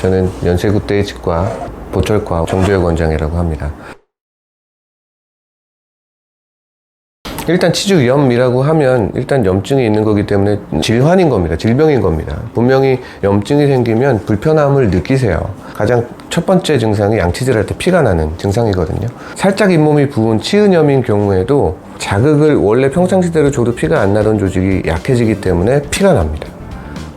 저는 연세구대의 치과 보철과 정재혁 원장이라고 합니다. 일단 치주염이라고 하면 일단 염증이 있는 거기 때문에 질환인 겁니다. 질병인 겁니다. 분명히 염증이 생기면 불편함을 느끼세요. 가장 첫 번째 증상이 양치질할 때 피가 나는 증상이거든요. 살짝 잇몸이 부은 치은염인 경우에도 자극을 원래 평상시대로 줘도 피가 안 나던 조직이 약해지기 때문에 피가 납니다.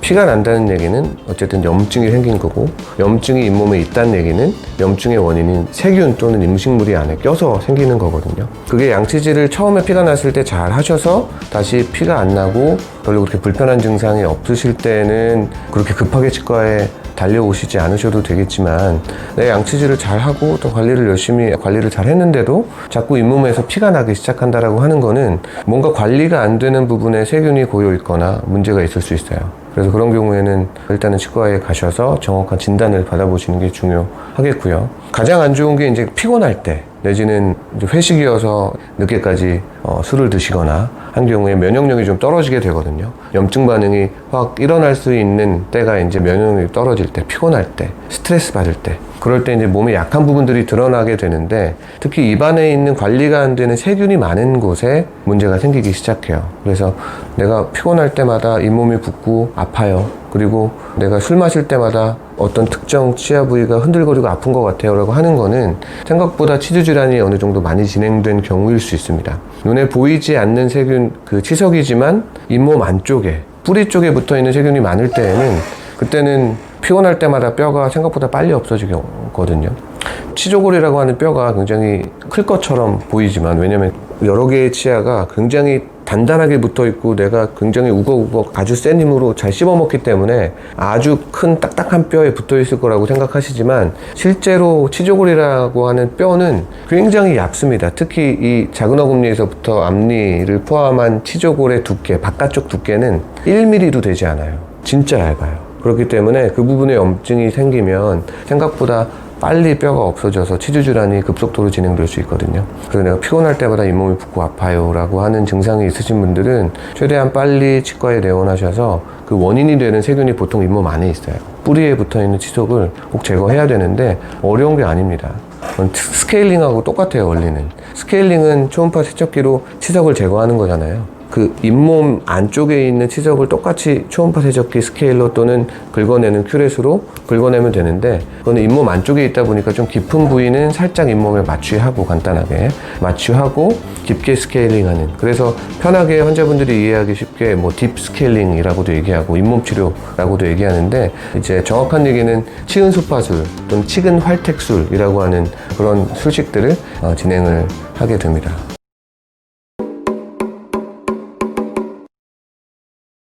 피가 난다는 얘기는 어쨌든 염증이 생긴 거고, 염증이 잇몸에 있다는 얘기는 염증의 원인인 세균 또는 음식물이 안에 껴서 생기는 거거든요. 그게 양치질을 처음에 피가 났을 때 잘 하셔서 다시 피가 안 나고 별로 그렇게 불편한 증상이 없으실 때는 그렇게 급하게 치과에 달려오시지 않으셔도 되겠지만, 내 양치질을 잘 하고 또 열심히 관리를 잘 했는데도 자꾸 잇몸에서 피가 나기 시작한다라고 하는 거는 뭔가 관리가 안 되는 부분에 세균이 고여 있거나 문제가 있을 수 있어요. 그래서 그런 경우에는 일단은 치과에 가셔서 정확한 진단을 받아보시는 게 중요하겠고요. 가장 안 좋은 게 이제 피곤할 때, 내지는 이제 회식이어서 늦게까지 술을 드시거나 한 경우에 면역력이 좀 떨어지게 되거든요. 염증 반응이 확 일어날 수 있는 때가 이제 면역력이 떨어질 때, 피곤할 때, 스트레스 받을 때, 그럴 때 이제 몸에 약한 부분들이 드러나게 되는데, 특히 입안에 있는 관리가 안 되는 세균이 많은 곳에 문제가 생기기 시작해요. 그래서 내가 피곤할 때마다 잇몸이 붓고 아파요. 그리고 내가 술 마실 때마다 어떤 특정 치아 부위가 흔들거리고 아픈 것 같아요 라고 하는 거는 생각보다 치주 질환이 어느 정도 많이 진행된 경우일 수 있습니다. 눈에 보이지 않는 세균, 그 치석이지만 잇몸 안쪽에, 뿌리 쪽에 붙어 있는 세균이 많을 때에는, 그때는 피곤할 때마다 뼈가 생각보다 빨리 없어지거든요. 치조골이라고 하는 뼈가 굉장히 클 것처럼 보이지만, 왜냐면 여러 개의 치아가 굉장히 단단하게 붙어 있고 내가 굉장히 우걱우걱 아주 센 힘으로 잘 씹어먹기 때문에 아주 큰 딱딱한 뼈에 붙어 있을 거라고 생각하시지만, 실제로 치조골이라고 하는 뼈는 굉장히 얇습니다. 특히 이 작은 어금니에서부터 앞니를 포함한 치조골의 두께, 바깥쪽 두께는 1mm도 되지 않아요. 진짜 얇아요. 그렇기 때문에 그 부분에 염증이 생기면 생각보다 빨리 뼈가 없어져서 치주 질환이 급속도로 진행될 수 있거든요. 그래서 내가 피곤할 때마다 잇몸이 붓고 아파요 라고 하는 증상이 있으신 분들은 최대한 빨리 치과에 내원하셔서 그 원인이 되는 세균이 보통 잇몸 안에 있어요. 뿌리에 붙어있는 치석을 꼭 제거해야 되는데 어려운 게 아닙니다. 스케일링하고 똑같아요, 원리는. 스케일링은 초음파 세척기로 치석을 제거하는 거잖아요. 그 잇몸 안쪽에 있는 치석을 똑같이 초음파 세척기 스케일러 또는 긁어내는 큐렛으로 긁어내면 되는데, 그거는 잇몸 안쪽에 있다 보니까 좀 깊은 부위는 살짝 잇몸에 마취하고, 간단하게 마취하고 깊게 스케일링하는, 그래서 편하게 환자분들이 이해하기 쉽게 뭐 딥 스케일링이라고도 얘기하고 잇몸 치료라고도 얘기하는데, 이제 정확한 얘기는 치은 수파술 또는 치근 활택술이라고 하는 그런 술식들을 진행을 하게 됩니다.